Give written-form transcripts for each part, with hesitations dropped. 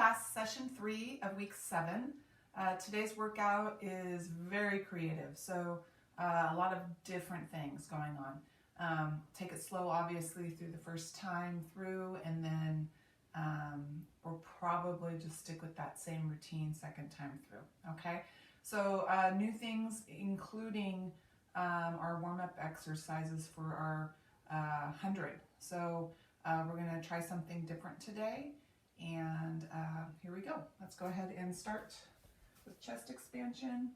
class, session 3 of week 7. Today's workout is very creative, so a lot of different things going on. Take it slow, obviously, through the first time through, and then we'll probably just stick with that same routine second time through, okay? So new things, including our warm-up exercises for our 100. So we're going to try something different today, and here we go. Let's go ahead and start with chest expansion.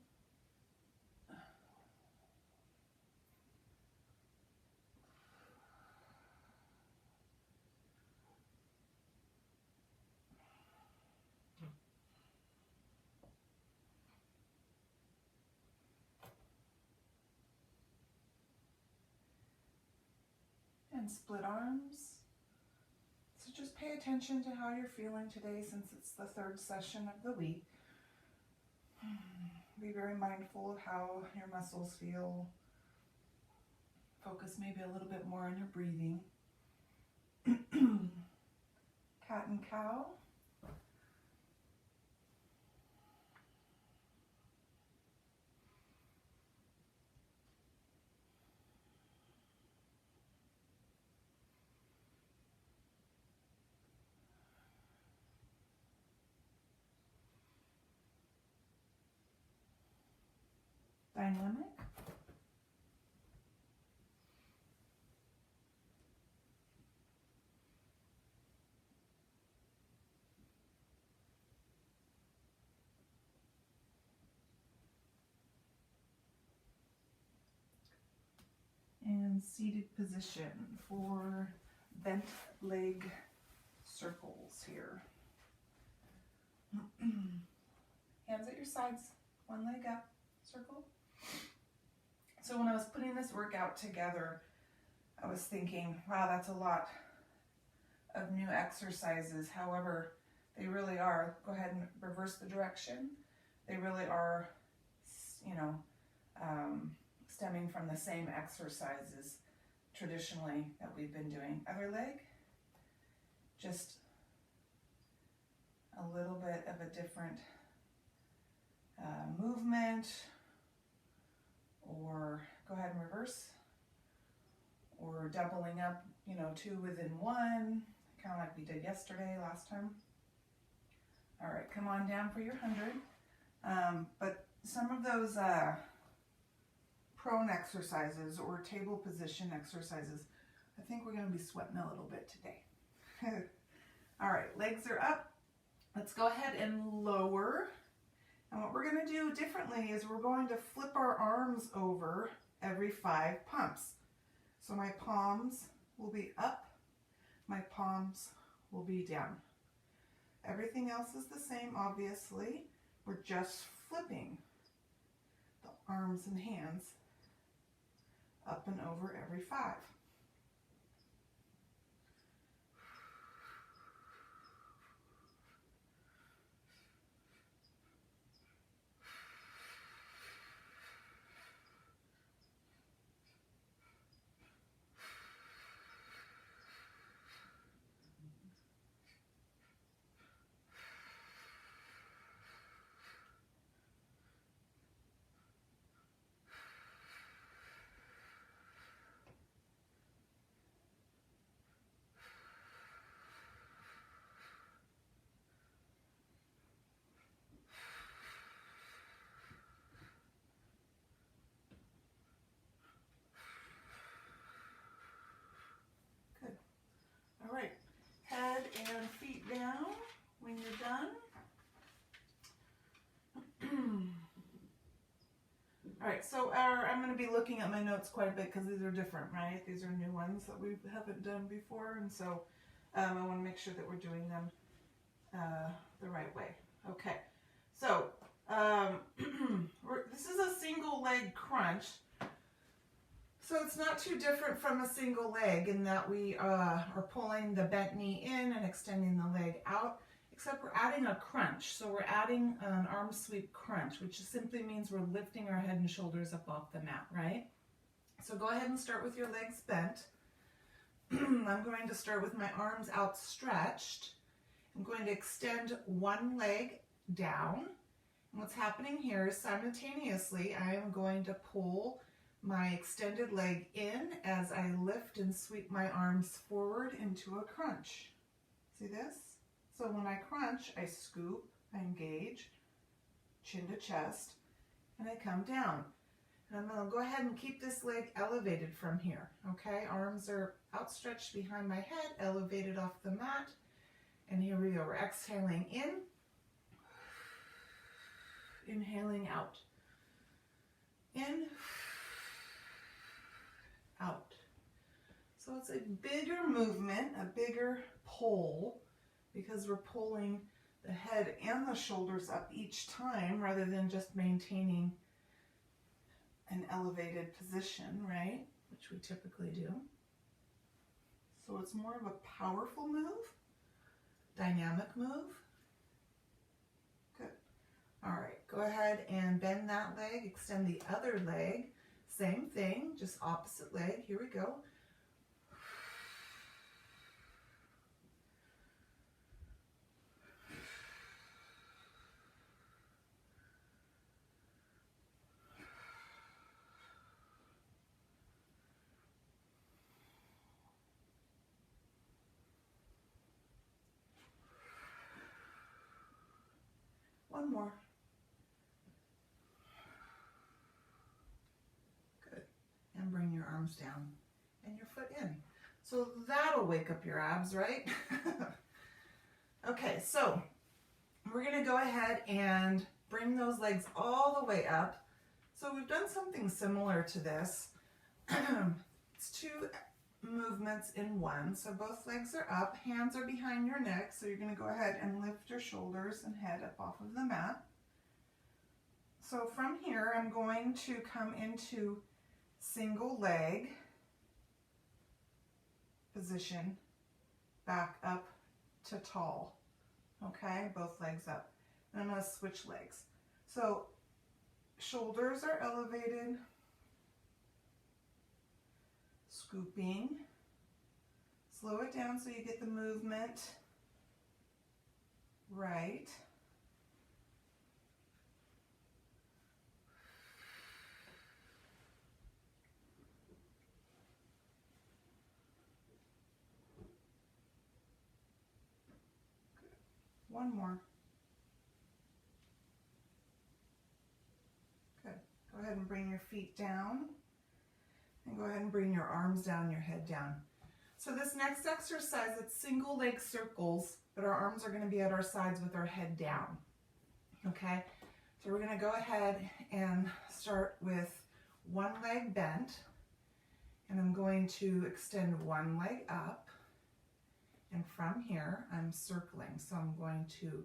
And split arms. So just pay attention to how you're feeling today since it's the third session of the week. Be very mindful of how your muscles feel. Focus maybe a little bit more on your breathing. Cat and cow. Dynamic. And seated position for bent leg circles here. Hands at your sides, one leg up, circle. So when I was putting this workout together, I was thinking, wow, that's a lot of new exercises. However, they really are, go ahead and reverse the direction. They really are, stemming from the same exercises traditionally that we've been doing. Other leg, just a little bit of a different movement, or go ahead and reverse, or doubling up, two within one, kind of like we did yesterday, last time. All right, come on down for your 100. But some of those prone exercises or table position exercises, I think we're going to be sweating a little bit today. All right, legs are up. Let's go ahead and lower. And what we're going to do differently is we're going to flip our arms over every 5 pumps. So my palms will be up, my palms will be down. Everything else is the same, obviously. We're just flipping the arms and hands up and over every 5. All right, head and feet down when you're done. All right, so I'm going to be looking at my notes quite a bit because these are different, right? These are new ones that we haven't done before, and so I want to make sure that we're doing them the right way. Okay, so this is a single leg crunch. So it's not too different from a single leg in that we are pulling the bent knee in and extending the leg out, except we're adding a crunch. So we're adding an arm sweep crunch, which simply means we're lifting our head and shoulders up off the mat, right? So go ahead and start with your legs bent. I'm going to start with my arms outstretched, I'm going to extend one leg down. And what's happening here is simultaneously I am going to pull my extended leg in as I lift and sweep my arms forward into a crunch. See this? So when I crunch, I scoop, I engage, chin to chest, and I come down. And I'm going to go ahead and keep this leg elevated from here, okay? Arms are outstretched behind my head, elevated off the mat. And here we go. We're exhaling in, inhaling out. In, out. So it's a bigger movement, a bigger pull, because we're pulling the head and the shoulders up each time rather than just maintaining an elevated position, right? Which we typically do. So it's more of a powerful move, dynamic move. Good. All right, go ahead and bend that leg, extend the other leg. Same thing, just opposite leg. Here we go. One more. Good. And bring your arms down and your foot in. So that'll wake up your abs, right? Okay, so we're going to go ahead and bring those legs all the way up. So we've done something similar to this. It's two movements in one. So both legs are up, hands are behind your neck. So you're going to go ahead and lift your shoulders and head up off of the mat. So from here, I'm going to come into single leg position, back up to tall. Okay, both legs up. And I'm going to switch legs. So shoulders are elevated, scooping. Slow it down so you get the movement right. One more. Good. Go ahead and bring your feet down. And go ahead and bring your arms down, your head down. So this next exercise, it's single leg circles, but our arms are going to be at our sides with our head down. Okay? So we're going to go ahead and start with one leg bent. And I'm going to extend one leg up. And from here, I'm circling. So I'm going to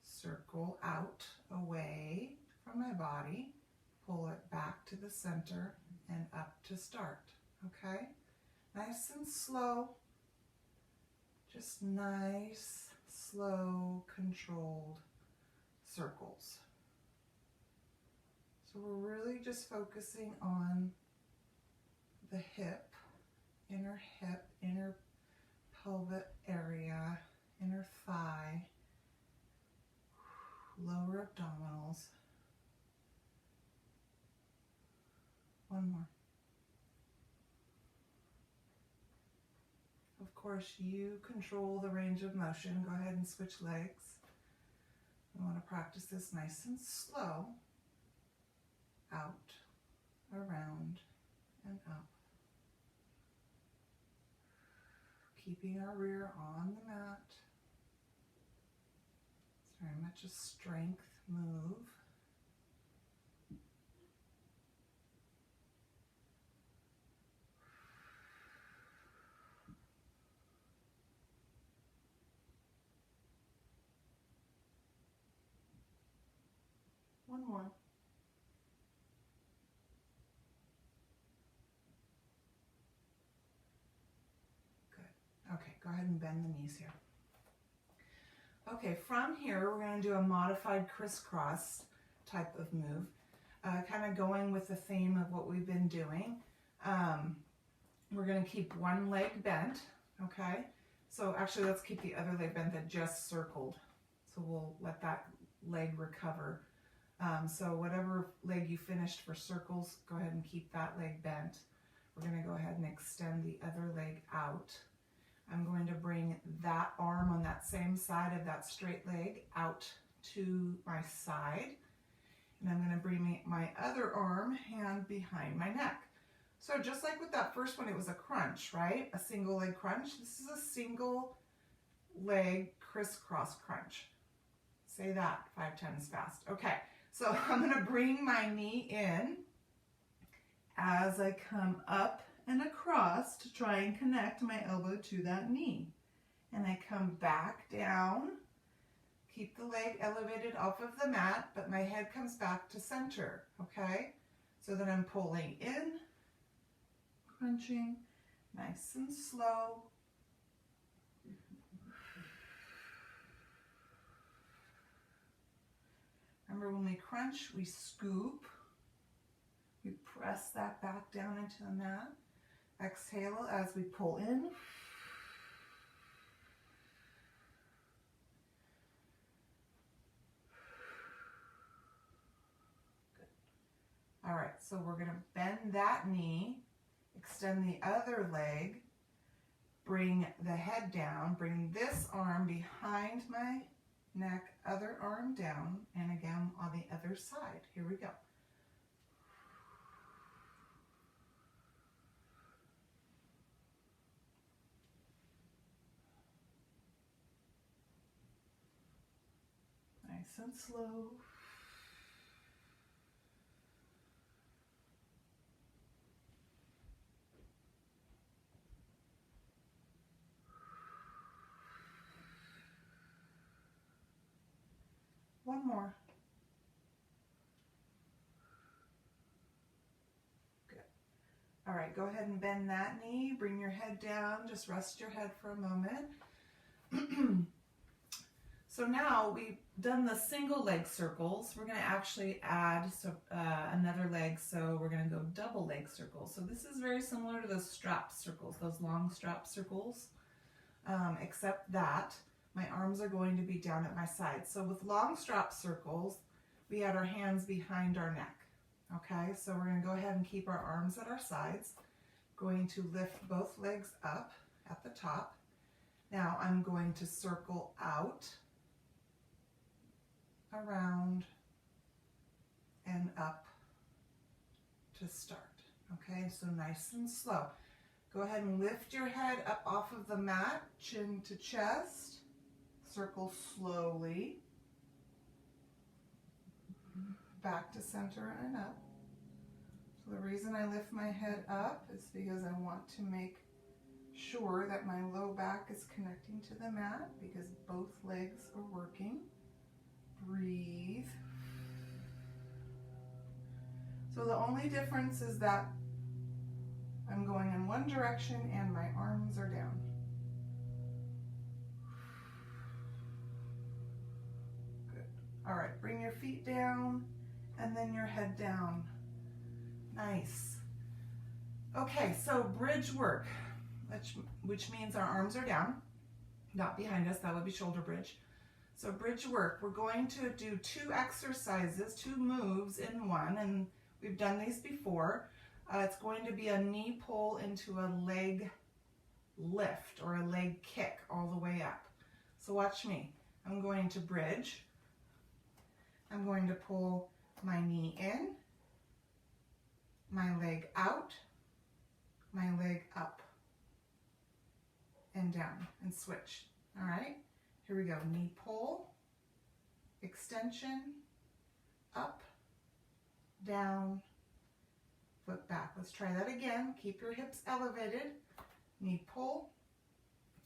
circle out away from my body, pull it back to the center and up to start. Okay? Nice and slow. Just nice, slow, controlled circles. So we're really just focusing on the hip, inner pelvic area, inner thigh, lower abdominals. One more. Of course, you control the range of motion. Go ahead and switch legs. We want to practice this nice and slow. Out, around, and up. Keeping our rear on the mat. It's very much a strength move. One more. Good. Okay, go ahead and bend the knees here. Okay, from here, we're going to do a modified crisscross type of move, kind of going with the theme of what we've been doing. We're going to keep one leg bent, okay? So actually, let's keep the other leg bent that just circled. So we'll let that leg recover. So whatever leg you finished for circles, go ahead and keep that leg bent. We're going to go ahead and extend the other leg out. I'm going to bring that arm on that same side of that straight leg out to my side. And I'm going to bring my other arm, hand behind my neck. So just like with that first one, it was a crunch, right? A single leg crunch. This is a single leg crisscross crunch. Say that 5 times fast. Okay, so I'm going to bring my knee in as I come up and across to try and connect my elbow to that knee. And I come back down. Keep the leg elevated off of the mat, but my head comes back to center, okay? So then I'm pulling in, crunching, nice and slow. Remember, when we crunch, we scoop. We press that back down into the mat. Exhale as we pull in. All right, so we're going to bend that knee, extend the other leg, bring the head down, bring this arm behind my neck, other arm down, and again on the other side. Here we go. Nice and slow. One more. Good. All right, go ahead and bend that knee, bring your head down, just rest your head for a moment. So now we've done the single leg circles. We're going to actually add another leg, so we're going to go double leg circles. So this is very similar to those strap circles, those long strap circles, except that my arms are going to be down at my sides. So with long strap circles, we had our hands behind our neck. Okay, so we're going to go ahead and keep our arms at our sides. Going to lift both legs up at the top. Now I'm going to circle out, around, and up to start. Okay, so nice and slow. Go ahead and lift your head up off of the mat, chin to chest. Circle slowly. Back to center and up. So the reason I lift my head up is because I want to make sure that my low back is connecting to the mat because both legs are working. Breathe. So the only difference is that I'm going in one direction and my arms are down. Good. All right, bring your feet down and then your head down. Nice. Okay, so bridge work, which means our arms are down, not behind us. That would be shoulder bridge. So bridge work, we're going to do 2 exercises, 2 moves in one, and we've done these before. It's going to be a knee pull into a leg lift or a leg kick all the way up. So watch me. I'm going to bridge. I'm going to pull my knee in, my leg out, my leg up and down, and switch. All right, here we go. Knee pull, extension, up, down, foot back. Let's try that again. Keep your hips elevated. Knee pull,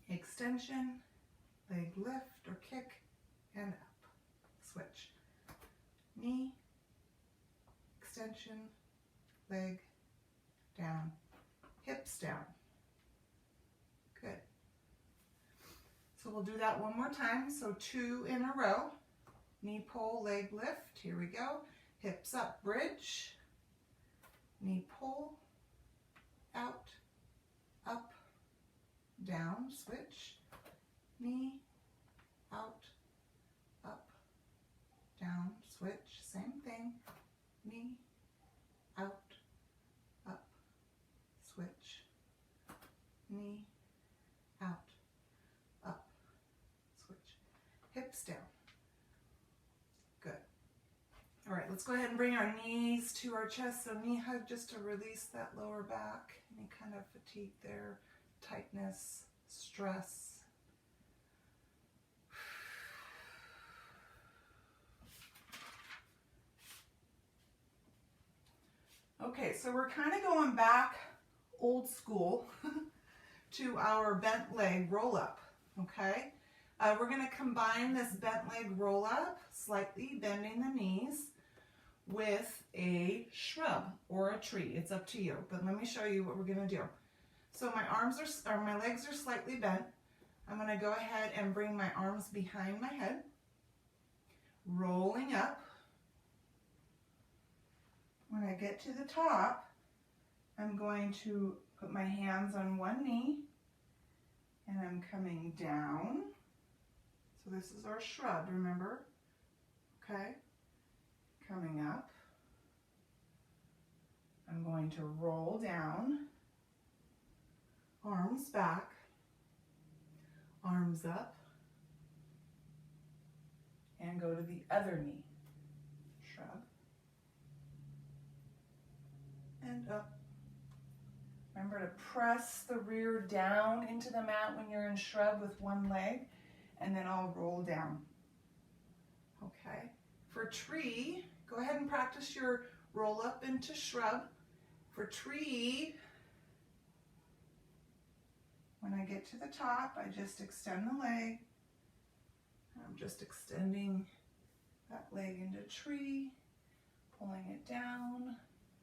extension, leg lift or kick, and up. Switch. Knee, extension, leg, down, hips down. Good. So we'll do that one more time. So 2 in a row. Knee pull, leg lift. Here we go. Hips up, bridge. Knee pull, out, up, down, switch. knee, out, up, down, switch, same thing, knee, out, up, switch, knee, out, up, switch, hips down. Good. All right, let's go ahead and bring our knees to our chest. So knee hug just to release that lower back, any kind of fatigue there, tightness, stress. Okay, so we're kind of going back old school to our bent leg roll up, okay? We're going to combine this bent leg roll up, slightly bending the knees, with a shrub or a tree. It's up to you, but let me show you what we're going to do. So my legs are slightly bent. I'm going to go ahead and bring my arms behind my head, rolling up. When I get to the top, I'm going to put my hands on one knee and I'm coming down. So this is our shrub, remember? Okay. Coming up. I'm going to roll down, arms back, arms up, and go to the other knee. Shrub. And up. Remember to press the rear down into the mat when you're in shrub with one leg, and then I'll roll down. Okay. For tree, go ahead and practice your roll up into shrub. For tree, when I get to the top, I just extend the leg. I'm just extending that leg into tree, pulling it down,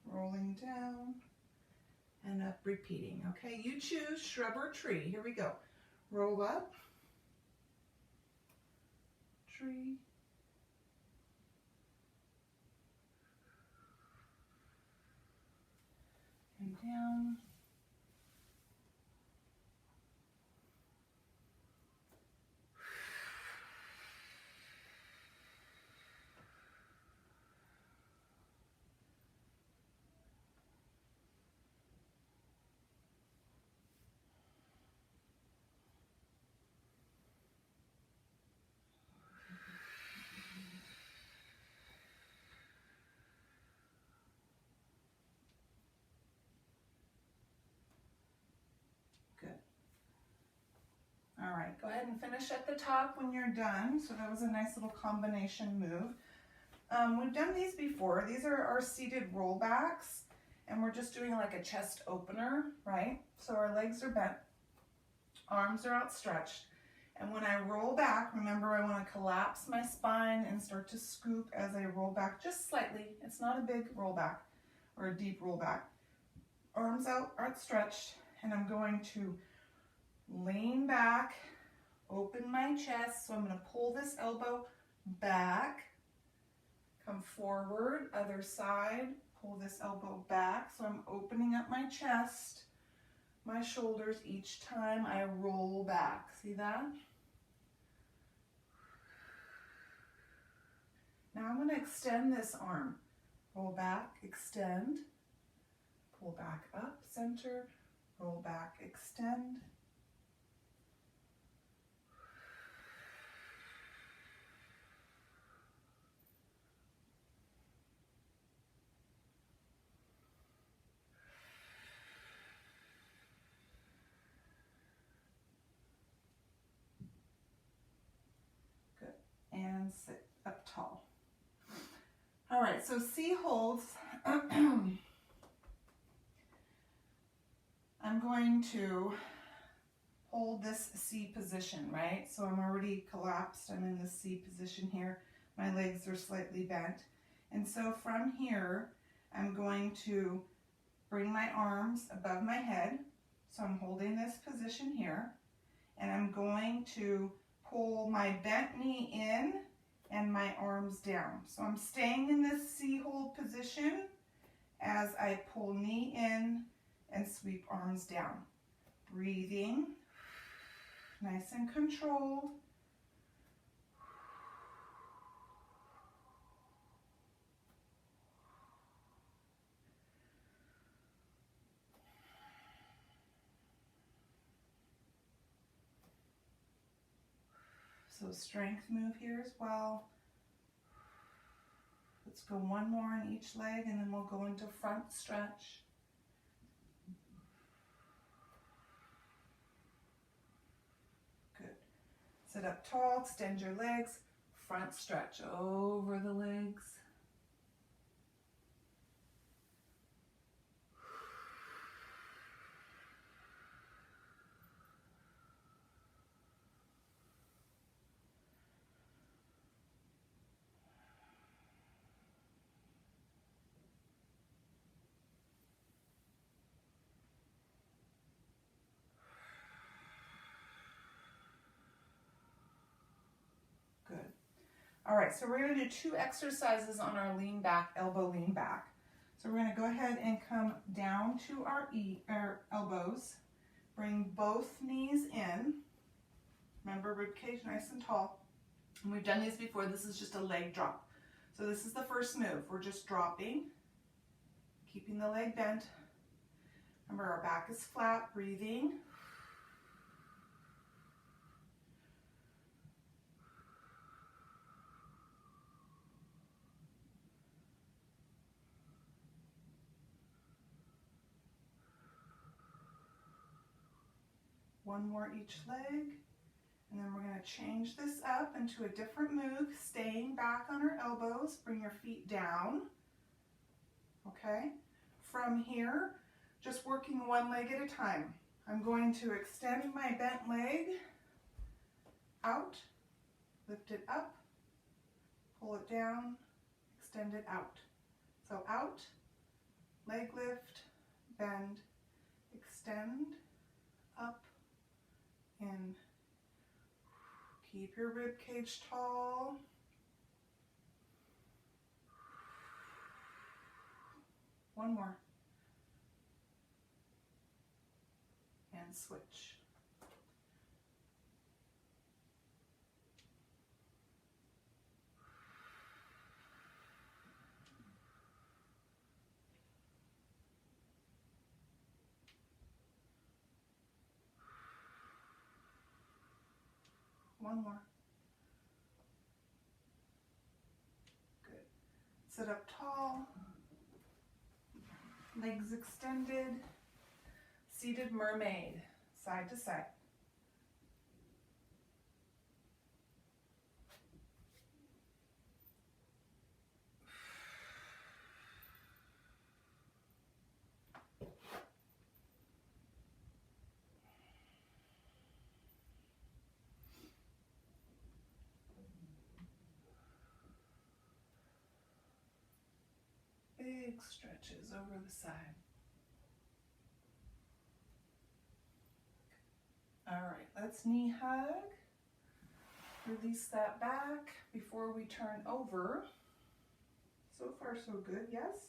rolling down, and up, repeating. Okay, you choose shrub or tree. Here we go. Roll up, tree, and down, All right, go ahead and finish at the top when you're done. So that was a nice little combination move. We've done these before. These are our seated rollbacks, and we're just doing like a chest opener, right? So our legs are bent, arms are outstretched, and when I roll back, remember I want to collapse my spine and start to scoop as I roll back just slightly. It's not a big rollback or a deep rollback. Arms out, outstretched, and I'm going to lean back, open my chest. So I'm going to pull this elbow back, come forward, other side, pull this elbow back. So I'm opening up my chest, my shoulders each time I roll back. See that? Now I'm going to extend this arm. Roll back, extend, pull back up, center, roll back, extend. And sit up tall. All right, so C holds. I'm going to hold this C position, right? So I'm already collapsed. I'm in the C position here. My legs are slightly bent. And so from here, I'm going to bring my arms above my head. So I'm holding this position here. And I'm going to pull my bent knee in and my arms down. So I'm staying in this C hold position as I pull knee in and sweep arms down. Breathing. nice and controlled. So strength move here as well. Let's go one more on each leg and then we'll go into front stretch. Good. Sit up tall, extend your legs, front stretch over the legs. All right, so we're going to do 2 exercises on our lean back, elbow lean back. So we're going to go ahead and come down to our elbows, bring both knees in. Remember, rib cage nice and tall. And we've done these before. This is just a leg drop. So this is the first move. We're just dropping, keeping the leg bent. Remember, our back is flat, breathing. One more each leg, and then we're going to change this up into a different move, staying back on our elbows. Bring your feet down, okay? From here, just working one leg at a time. I'm going to extend my bent leg out, lift it up, pull it down, extend it out. So out, leg lift, bend, extend, up, in. Keep your rib cage tall. One more. And switch. One more. Good. Sit up tall. Legs extended. Seated mermaid, side to side. Big stretches over the side. All right, let's knee hug. Release that back before we turn over. So far, so good, yes?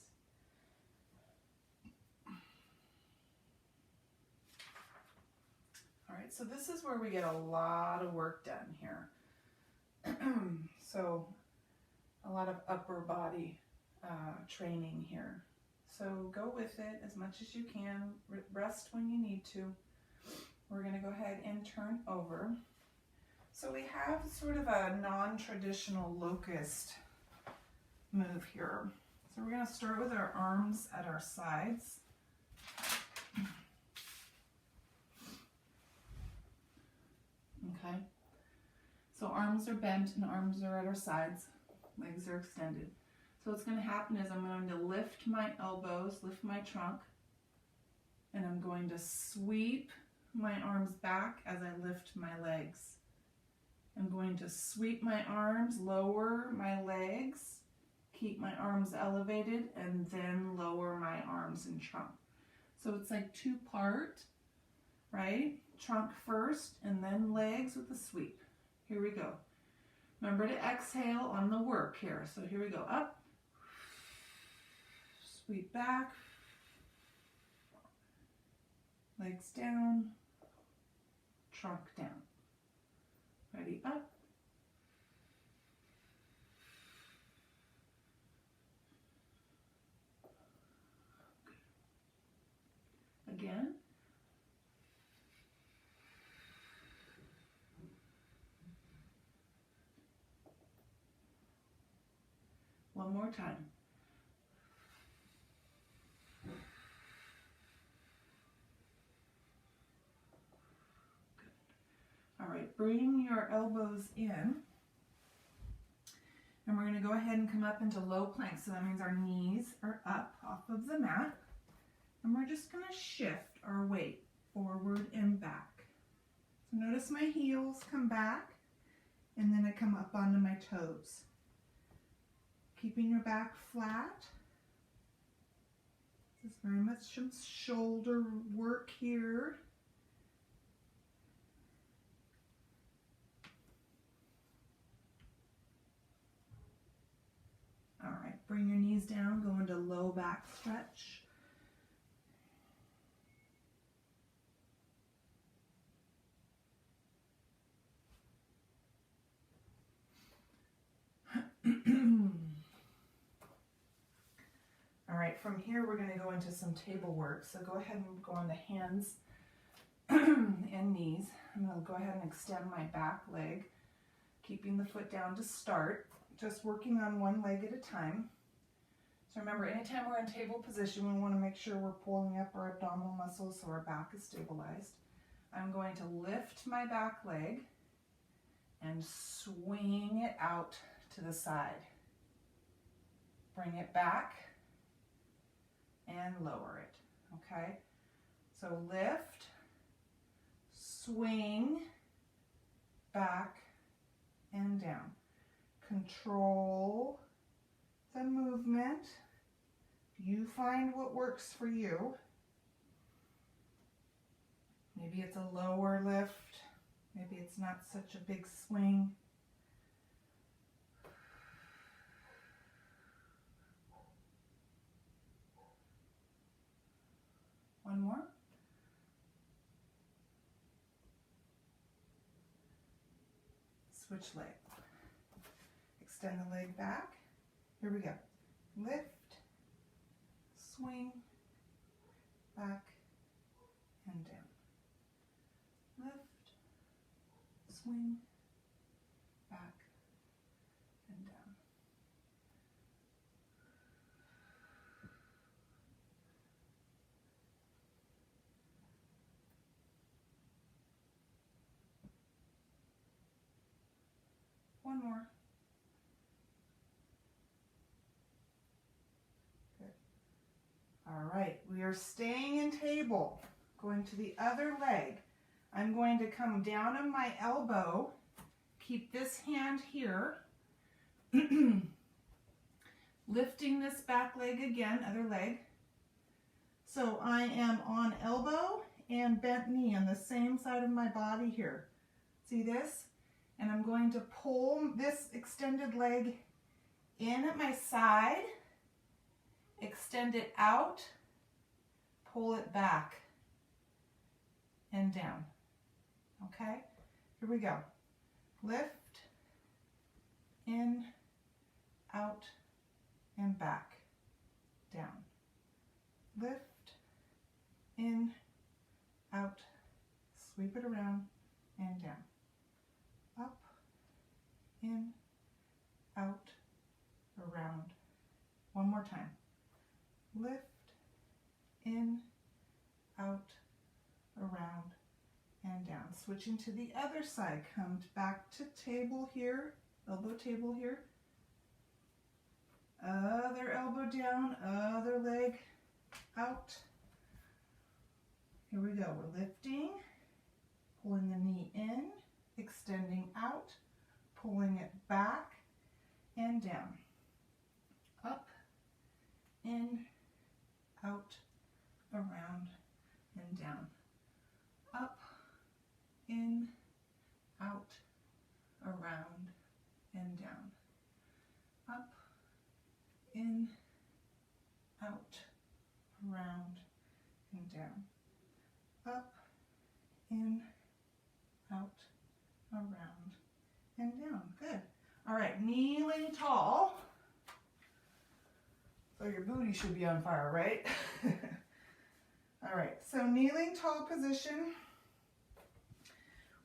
All right, so this is where we get a lot of work done here. So a lot of upper body training here. So go with it as much as you can. Rest when you need to. We're going to go ahead and turn over. So we have sort of a non-traditional locust move here. So we're going to start with our arms at our sides. Okay. So arms are bent and arms are at our sides. Legs are extended. So what's going to happen is I'm going to lift my elbows, lift my trunk, and I'm going to sweep my arms back as I lift my legs. I'm going to sweep my arms, lower my legs, keep my arms elevated, and then lower my arms and trunk. So it's like 2-part, right? Trunk first, and then legs with a sweep. Here we go. Remember to exhale on the work here. So here we go. Up, sweep back, legs down, trunk down. Ready, up. Again. One more time. All right, bring your elbows in. And we're going to go ahead and come up into low plank. So that means our knees are up off of the mat. And we're just going to shift our weight forward and back. So notice my heels come back and then I come up onto my toes. Keeping your back flat. This is very much some shoulder work here. All right, bring your knees down, go into low back stretch. All right, from here we're going to go into some table work. So go ahead and go on the hands and knees. I'm going to go ahead and extend my back leg, keeping the foot down to start, just working on one leg at a time. So remember, anytime we're in table position, we want to make sure we're pulling up our abdominal muscles so our back is stabilized. I'm going to lift my back leg and swing it out to the side. Bring it back and lower it, okay? So lift, swing, back and down. Control the movement. You find what works for you. Maybe it's a lower lift. Maybe it's not such a big swing. One more. Switch leg. Extend the leg back. Here we go. Lift, swing, back and down. Lift, swing, back and down. One more. Good. All right, we are staying in table. Going to the other leg. I'm going to come down on my elbow, keep this hand here, lifting this back leg again, other leg. So I am on elbow and bent knee on the same side of my body here. See this? And I'm going to pull this extended leg in at my side, extend it out, pull it back and down. Okay, here we go. Lift, in, out, and back, down. Lift, in, out, sweep it around, and down. Up, in, out, around. One more time. Lift, in, out, around, and down. Switching to the other side. Come back to table here, elbow table here. Other elbow down, other leg out. Here we go. We're lifting, pulling the knee in, extending out, pulling it back and down. Up, in, out, around, and down. Up, in, out, around, and down. Up, in, out, around, and down. Up, in, out, around, and down. Good. All right, kneeling tall. So your booty should be on fire, right? All right, so kneeling tall position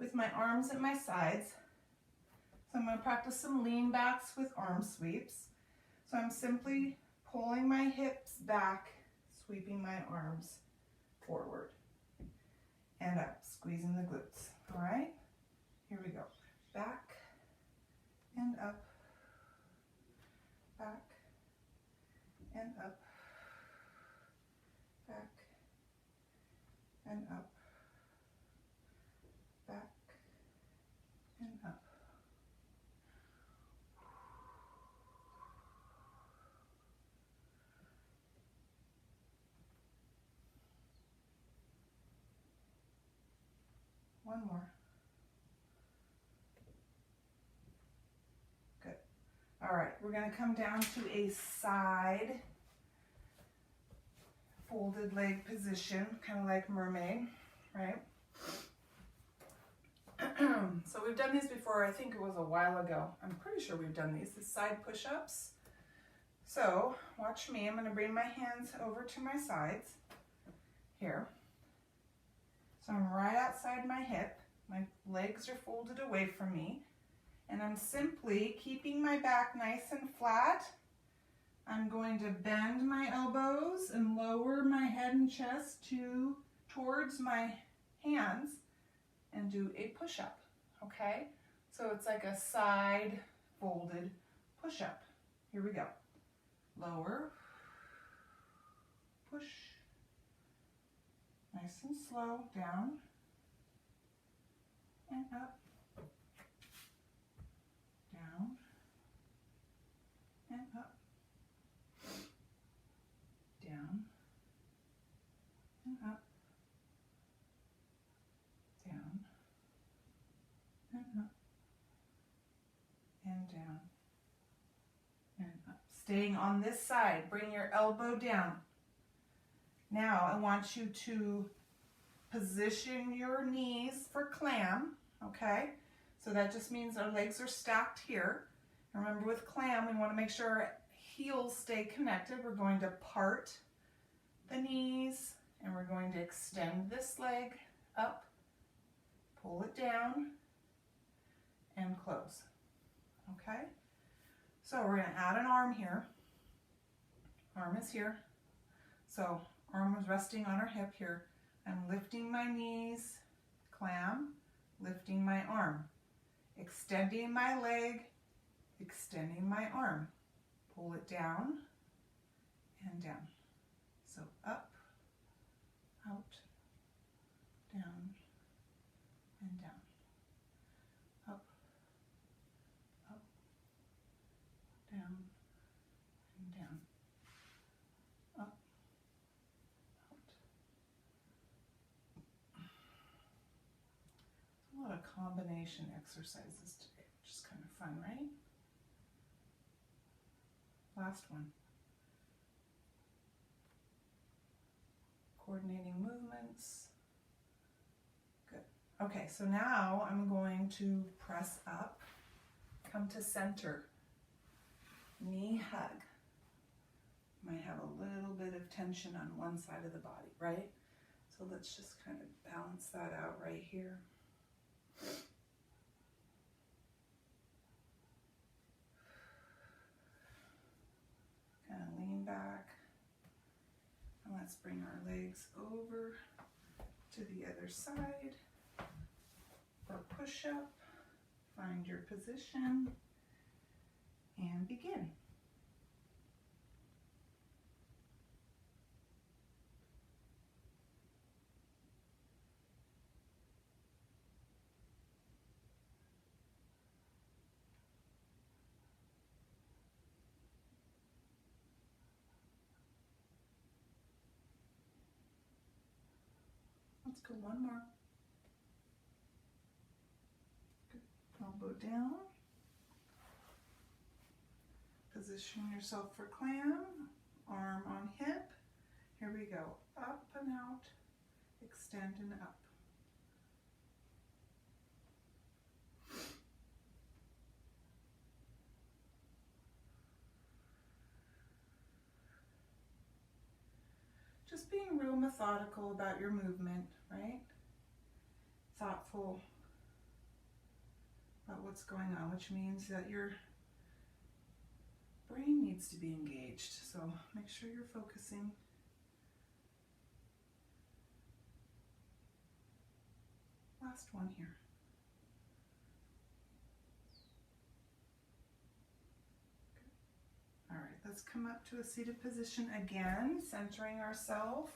with my arms at my sides. So I'm going to practice some lean backs with arm sweeps. So I'm simply pulling my hips back, sweeping my arms forward and up, squeezing the glutes. All right, here we go. Back and up, back and up, back and up, back and up. One more. Good. All right, we're going to come down to a side folded leg position, kind of like mermaid, right? So we've done these before. I think it was a while ago. I'm pretty sure we've done these. The side push-ups. So watch me. I'm going to bring my hands over to my sides here. So I'm right outside my hip. My legs are folded away from me. And I'm simply keeping my back nice and flat. I'm going to bend my elbows and lower my head and chest towards my hands and do a push-up, okay? So it's like a side folded push-up. Here we go. Lower, push, nice and slow, down and up, down and up, down and up, down and up, and down and up. Staying on this side, bring your elbow down. Now I want you to position your knees for clam, okay? So that just means our legs are stacked here. Remember, with clam, we want to make sure our heels stay connected. We're going to part the knees and we're going to extend this leg up, pull it down, and close, okay? So we're going to add an arm here. Arm is here. So arm is resting on our hip here. I'm lifting my knees, clam, lifting my arm, extending my leg, extending my arm. Pull it down and down. So up, out, down, and down. Up, up, down, and down. Up, out. A lot of combination exercises today, which is kind of fun, right? Last one. Coordinating movements. Good. Okay, so now I'm going to press up, come to center, knee hug. Might have a little bit of tension on one side of the body, right? So let's just kind of balance that out right here. Kind of lean back. And let's bring our legs over to the other side for push-up. Find your position and begin. Let's go one more. Good. Elbow down. Position yourself for clam. Arm on hip. Here we go. Up and out. Extend and up. methodical about your movement, right? Thoughtful about what's going on, which means that your brain needs to be engaged. So make sure you're focusing. Last one here. Good. All right, let's come up to a seated position again, centering ourselves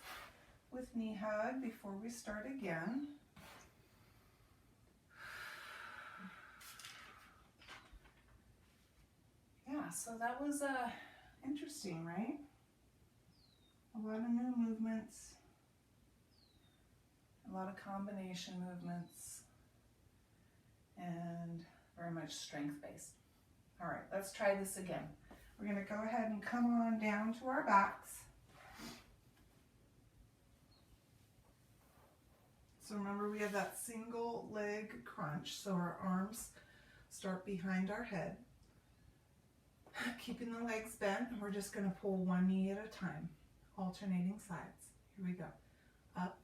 with knee hug before we start again. Yeah, so that was interesting, right? A lot of new movements, a lot of combination movements, and very much strength-based. All right, let's try this again. We're going to go ahead and come on down to our backs. So remember, we have that single leg crunch, so our arms start behind our head. Keeping the legs bent, and we're just going to pull one knee at a time, alternating sides. Here we go. Up.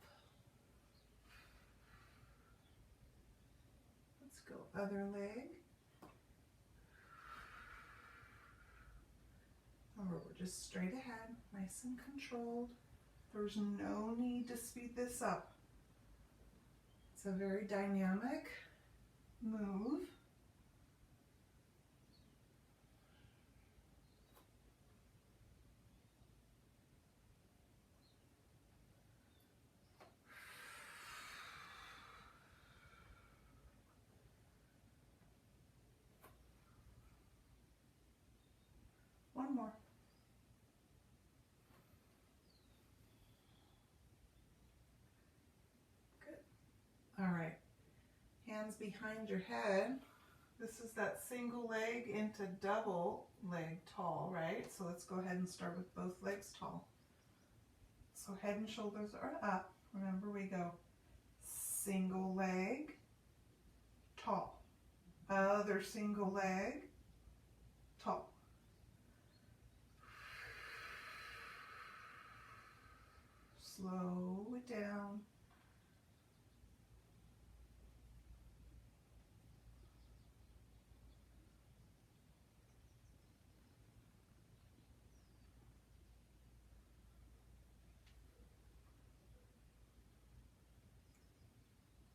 Let's go other leg. Remember, we're just straight ahead, nice and controlled. There's no need to speed this up. It's a very dynamic move. One more. Good. All right. Hands behind your head. This is that single leg into double leg tall, right? So let's go ahead and start with both legs tall. So head and shoulders are up. Remember, we go single leg, tall. Other single leg, tall. Slow it down.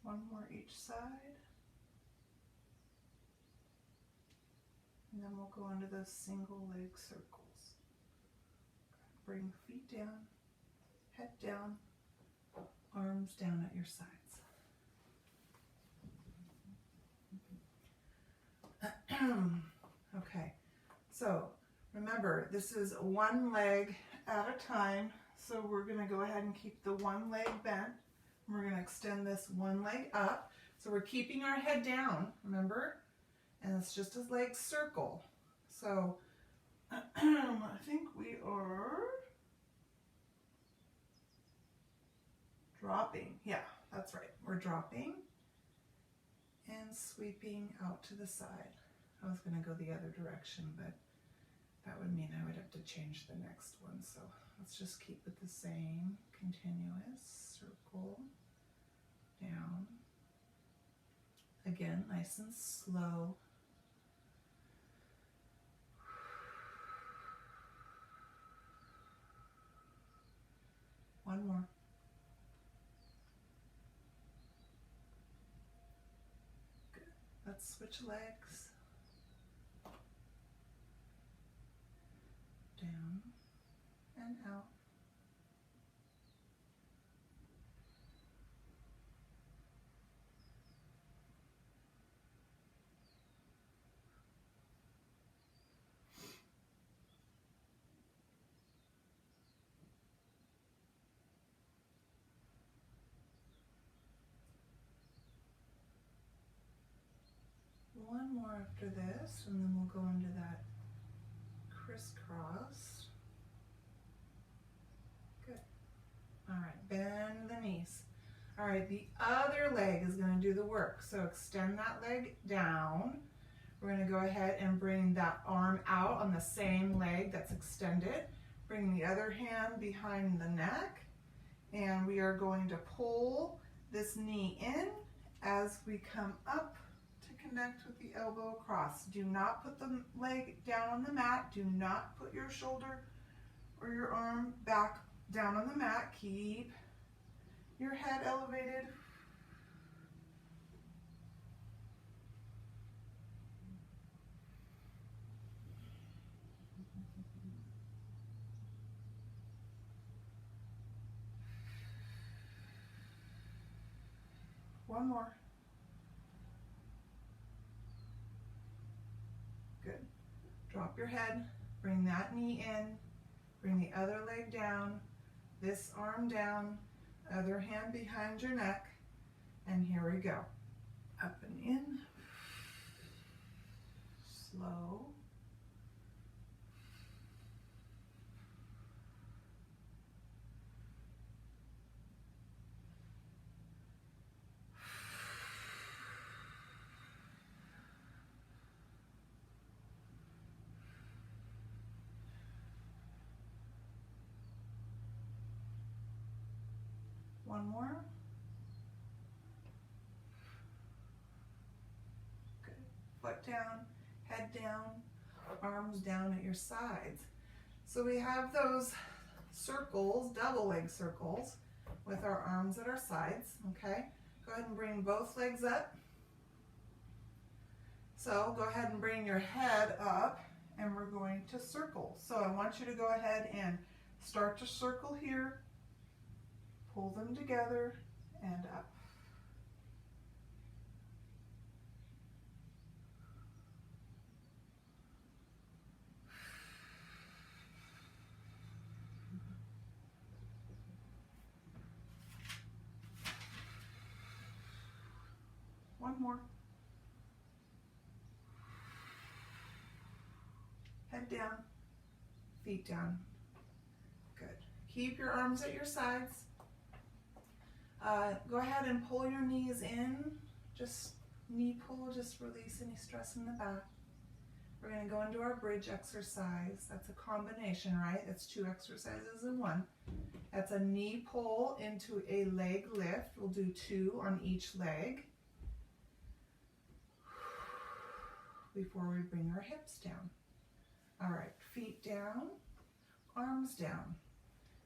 One more each side. And then we'll go into those single leg circles. Bring feet down, head down, arms down at your sides. Okay, so remember, this is one leg at a time. So we're going to go ahead and keep the one leg bent. We're going to extend this one leg up. So we're keeping our head down, remember? And it's just a leg circle. So I think we are dropping. Yeah, that's right. We're dropping and sweeping out to the side. I was going to go the other direction, but that would mean I would have to change the next one. So let's just keep it the same. Continuous circle down. Again, nice and slow. One more. Good. Let's switch legs. Down and out. One more after this, and then we'll go into that crisscross. Good. All right, bend the knees. All right, the other leg is going to do the work. So extend that leg down. We're going to go ahead and bring that arm out on the same leg that's extended. Bring the other hand behind the neck And we are going to pull this knee in as we come up to connect with the elbow across. Do not put the leg down on the mat. Do not put your shoulder or your arm back down on the mat. Keep your head elevated. One more. Good. Drop your head, bring that knee in, bring the other leg down, this arm down, other hand behind your neck, and here we go. Up and in, slow. One more. Good. Foot down, head down, arms down at your sides. So we have those circles, double leg circles, with our arms at our sides, okay? Go ahead and bring both legs up. So go ahead and bring your head up, and we're going to circle. So I want you to go ahead and start to circle here, pull them together, and up. One more. Head down, feet down. Good. Keep your arms at your sides. Go ahead and pull your knees in. Just knee pull, just release any stress in the back. We're going to go into our bridge exercise. That's a combination, right? That's two exercises in one. That's a knee pull into a leg lift. We'll do two on each leg before we bring our hips down. All right, feet down, arms down.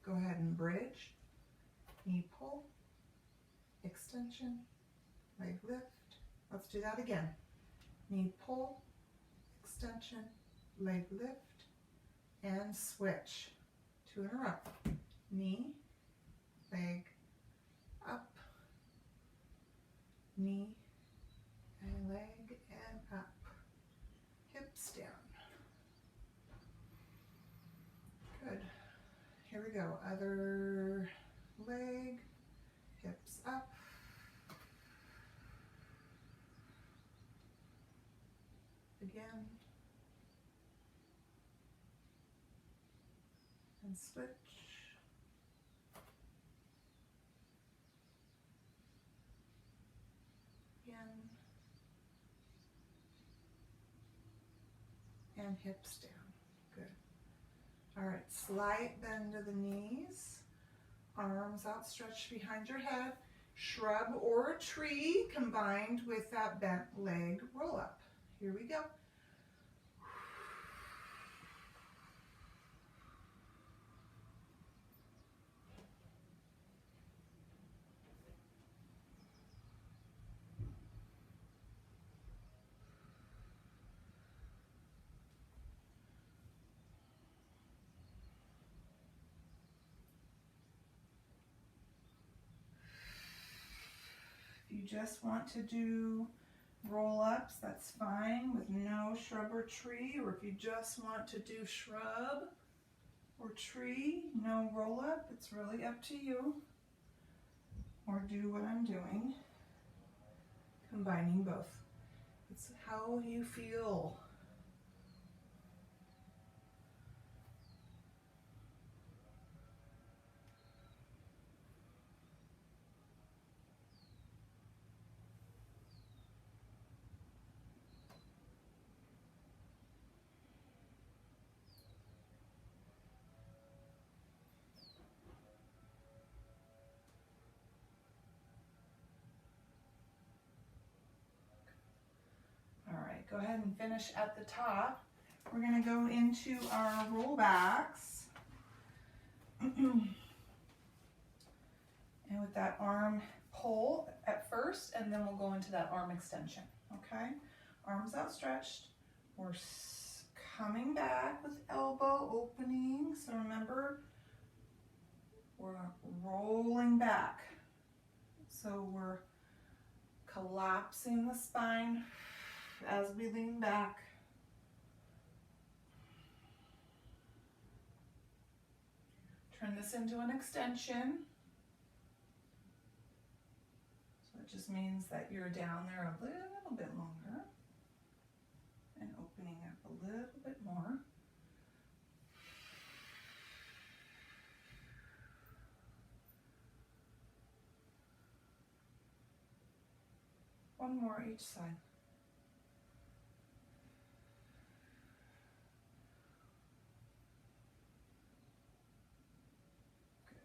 Go ahead and bridge, knee pull, extension, leg lift. Let's do that again. Knee pull, extension, leg lift, and switch. Two in a row. Knee, leg, up, knee, and leg, and up. Hips down. Good. Here we go. Other leg, hips up. Again. And switch. Again. And hips down. Good. All right, slight bend of the knees, arms outstretched behind your head, shrub or a tree combined with that bent leg roll up. Here we go. If you just want to do roll-ups, that's fine with no shrub or tree, or if you just want to do shrub or tree, no roll-up, it's really up to you. Or do what I'm doing, combining both. It's how you feel. go ahead and finish at the top. We're going to go into our rollbacks. And with that arm pull at first, and then we'll go into that arm extension, okay? Arms outstretched. We're coming back with elbow opening. So remember, we're rolling back. So we're collapsing the spine as we lean back. Turn this into an extension. So it just means that you're down there a little bit longer and opening up a little bit more. One more each side. Good.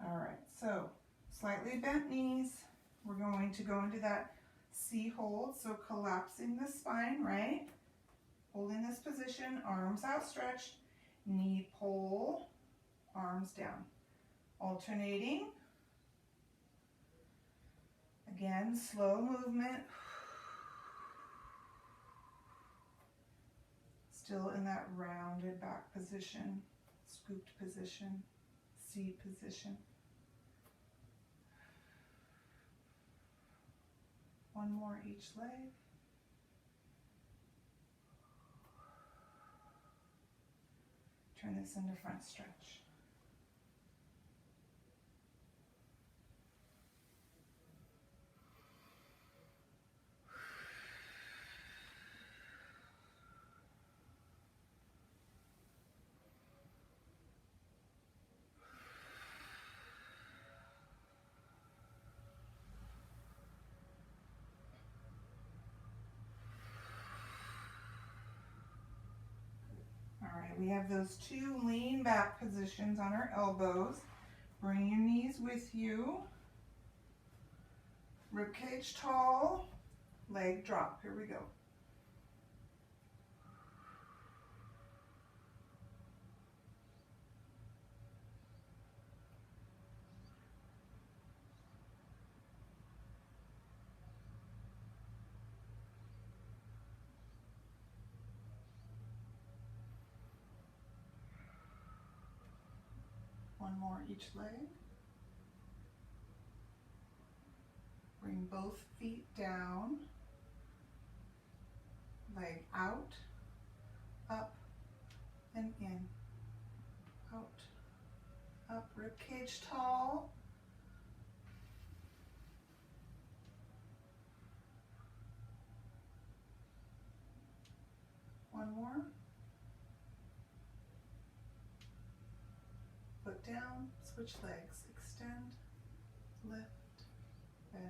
All right, so slightly bent knees. We're going to go into that C hold, so collapsing the spine, right? Holding this position, arms outstretched, knee pull, arms down. Alternating. Again, slow movement. Still in that rounded back position, scooped position, C position. One more each leg. Turn this into front stretch. We have those two lean back positions on our elbows. Bring your knees with you. Rib cage tall, leg drop. Here we go. One more each leg. Bring both feet down. Leg out, up, and in. Out, up, rib cage tall. One more. Foot down, switch legs, extend, lift, bend.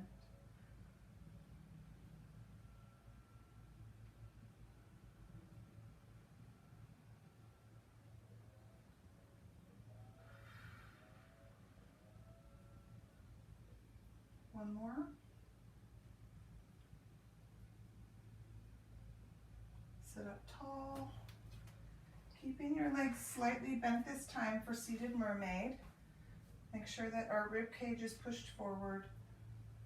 One more. Sit up tall. Keeping your legs slightly bent this time for seated mermaid. Make sure that our rib cage is pushed forward.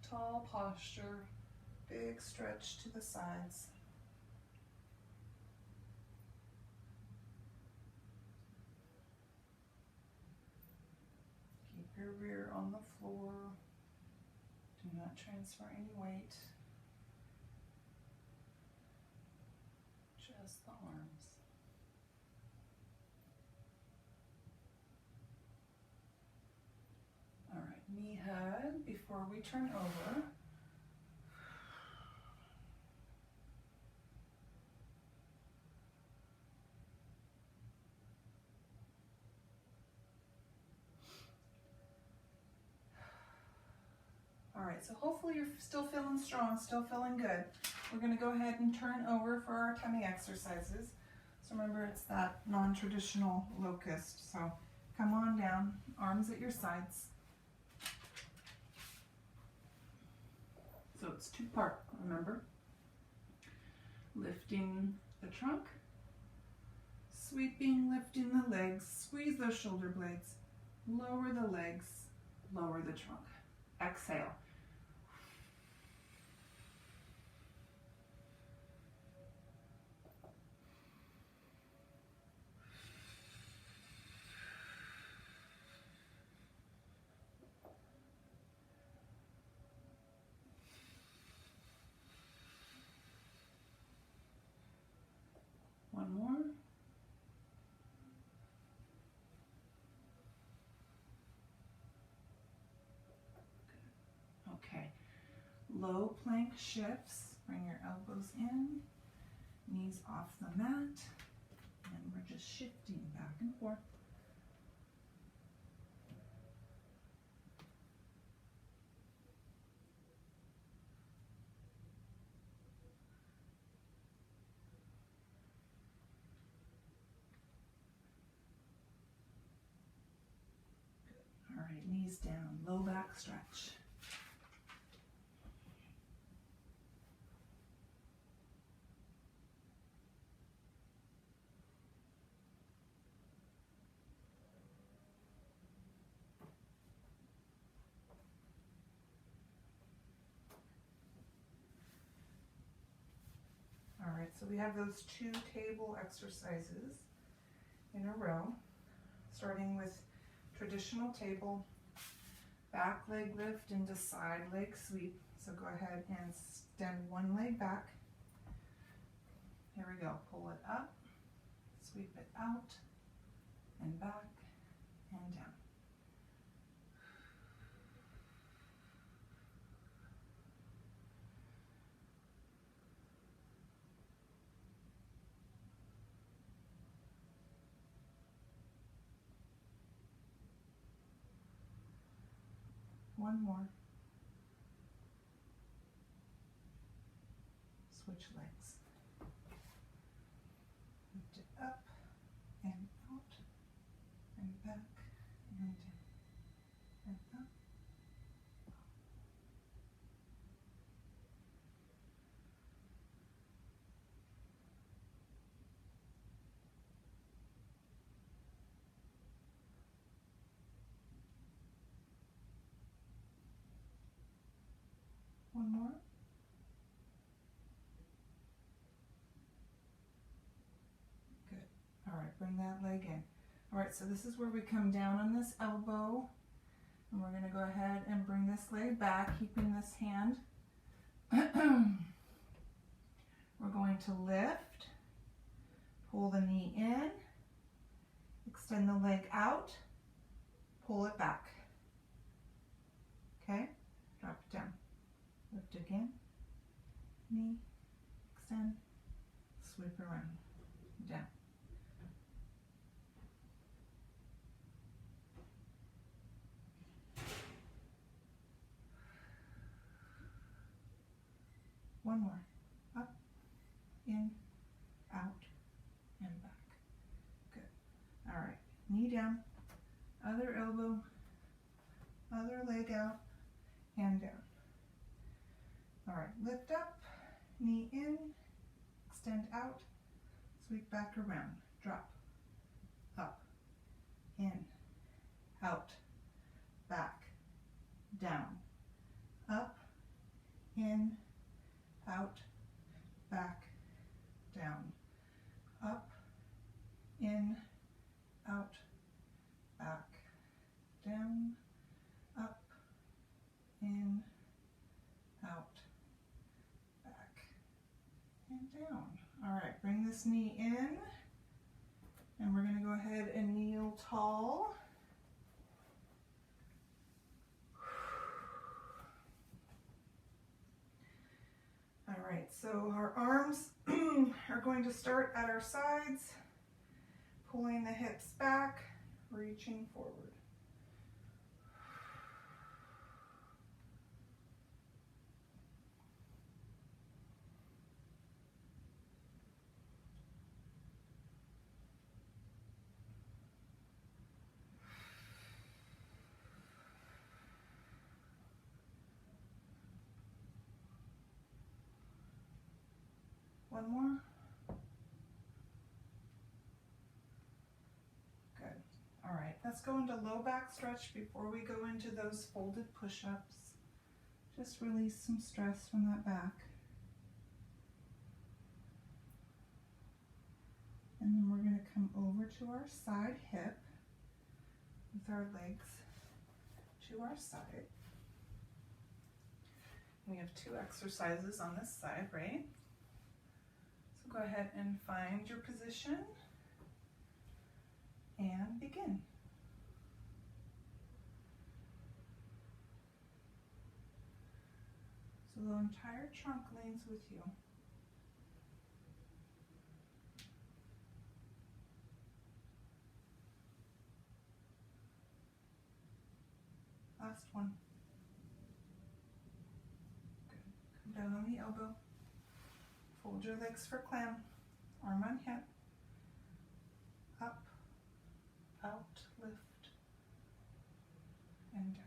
Tall posture, big stretch to the sides. Keep your rear on the floor. Do not transfer any weight. Just the arms. Knee hug before we turn over. All right, so hopefully you're still feeling strong, still feeling good. We're going to go ahead and turn over for our tummy exercises. So remember, it's that non-traditional locust. So come on down, arms at your sides. So it's two-part, remember? Lifting the trunk, sweeping, lifting the legs, squeeze those shoulder blades, lower the legs, lower the trunk. Exhale. One more. Okay. Low plank shifts. Bring your elbows in, knees off the mat, and we're just shifting back and forth. All right, knees down, low back stretch. All right, so we have those 2 table exercises in a row, starting with traditional table, back leg lift into side leg sweep. So go ahead and extend one leg back. Here we go, pull it up, sweep it out, and back, and down. One more. Switch legs. Lift it up and out and back and down and up. One more. Good. All right, bring that leg in. All right, so this is where we come down on this elbow, and we're going to go ahead and bring this leg back, keeping this hand. We're going to lift, pull the knee in, extend the leg out, pull it back. Okay, drop it down. Lift again, knee, extend, sweep around, down. One more, up, in, out, and back. Good. All right, knee down, other elbow, other leg out, and down. All right, lift up, knee in, extend out, sweep back around, drop, up, in, out, back, down, up, in, out, back, down, up, in, out, back, down, up, in, out, back, and down. All right, bring this knee in, and we're going to go ahead and kneel tall. All right, so our arms are going to start at our sides, pulling the hips back, reaching forward. One more. Good. All right, let's go into low back stretch before we go into those folded push-ups. Just release some stress from that back. And then we're going to come over to our side hip with our legs to our side. We have 2 exercises on this side, right? So go ahead and find your position and begin. So the entire trunk leans with you. Last one. Good. Come down on the elbow. Fold your legs for clam. Arm on hip. Up, out, lift, and down.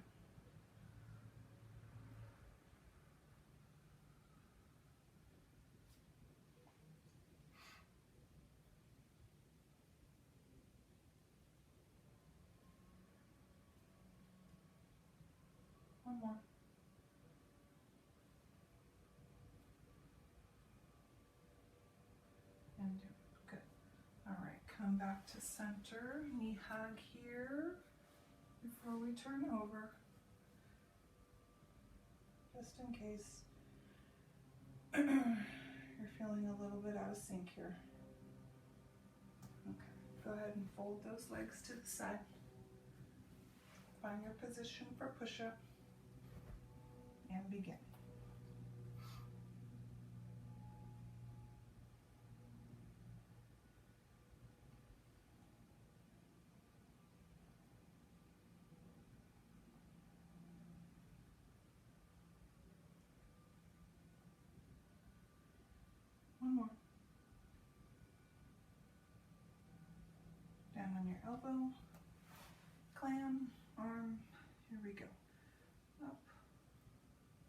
One more. And down. Good. All right, come back to center. Knee hug here before we turn over. Just in case you're feeling a little bit out of sync here. Okay, go ahead and fold those legs to the side. Find your position for push-up and begin. One more. Down on your elbow, clam, arm, here we go. Up,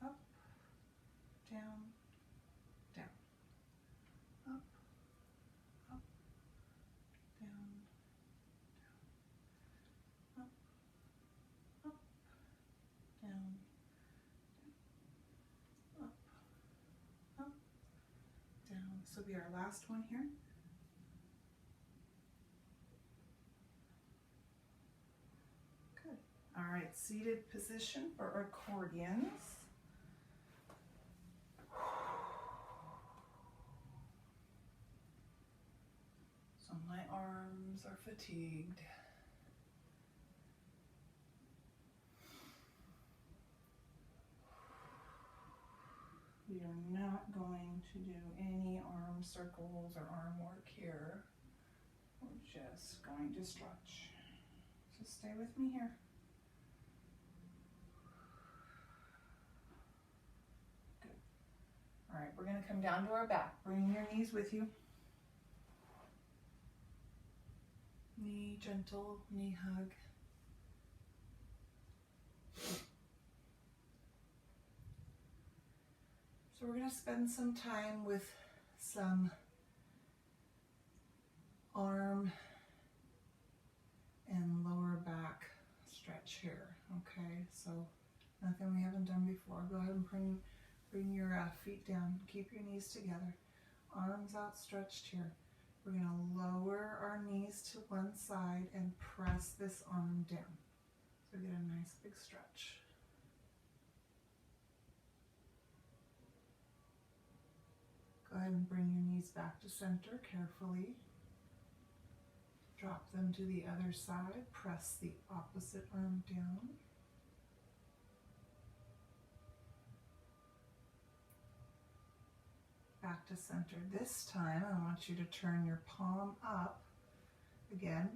up, down, down. Up, up, down, down. Up, up, down, up, up, down. This will be our last one here. Good. All right, seated position for accordions. So my arms are fatigued. We are not going to do any arm circles or arm work here. We're just going to stretch. So stay with me here. Good. All right, we're going to come down to our back. Bring your knees with you. Knee gentle, knee hug. So we're going to spend some time with some arm and lower back stretch here, okay? So nothing we haven't done before. Go ahead and bring your feet down. Keep your knees together. Arms outstretched here. We're going to lower our knees to one side and press this arm down. So get a nice big stretch. Go ahead and bring your knees back to center carefully. Drop them to the other side. Press the opposite arm down. Back to center. This time I want you to turn your palm up. Again,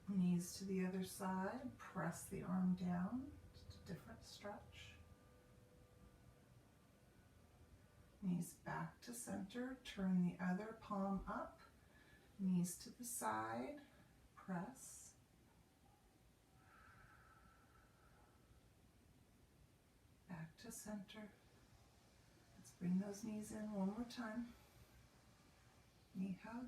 knees to the other side. Press the arm down. Just a different stretch. Knees back to center. Turn the other palm up. Knees to the side. Press. Back to center. Let's bring those knees in one more time. Knee hug.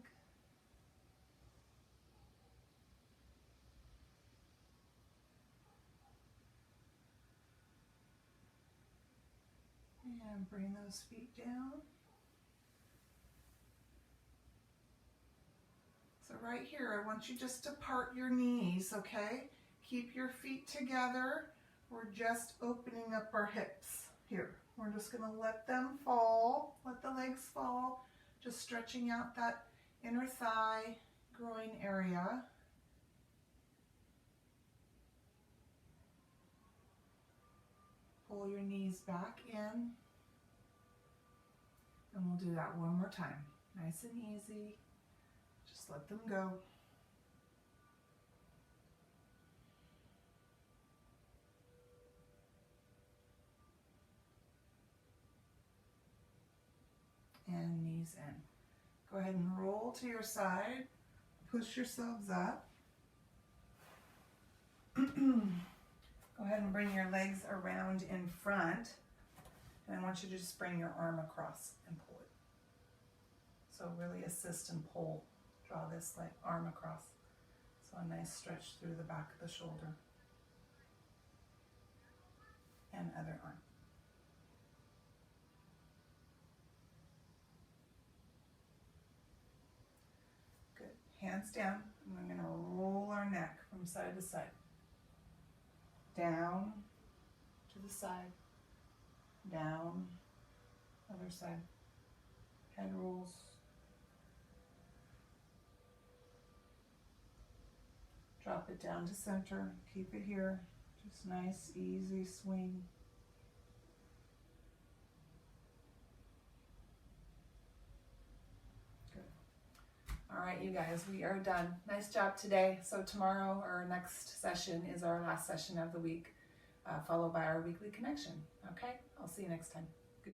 And bring those feet down. So right here, I want you just to part your knees, okay? Keep your feet together. We're just opening up our hips here. We're just gonna let them fall, let the legs fall, just stretching out that inner thigh, groin area. Pull your knees back in. And we'll do that one more time. Nice and easy. Just let them go. And knees in. Go ahead and roll to your side. Push yourselves up. Go ahead and bring your legs around in front. And I want you to just bring your arm across and pull it. So really assist and pull. Draw this like arm across. So a nice stretch through the back of the shoulder. And other arm. Good. Hands down. And we're going to roll our neck from side to side. Down to the side. Down. Other side. Head rolls. Drop it down to center. Keep it here. Just nice, easy swing. Good. All right, you guys, we are done. Nice job today. So tomorrow, our next session is our last session of the week, followed by our weekly connection. Okay? I'll see you next time.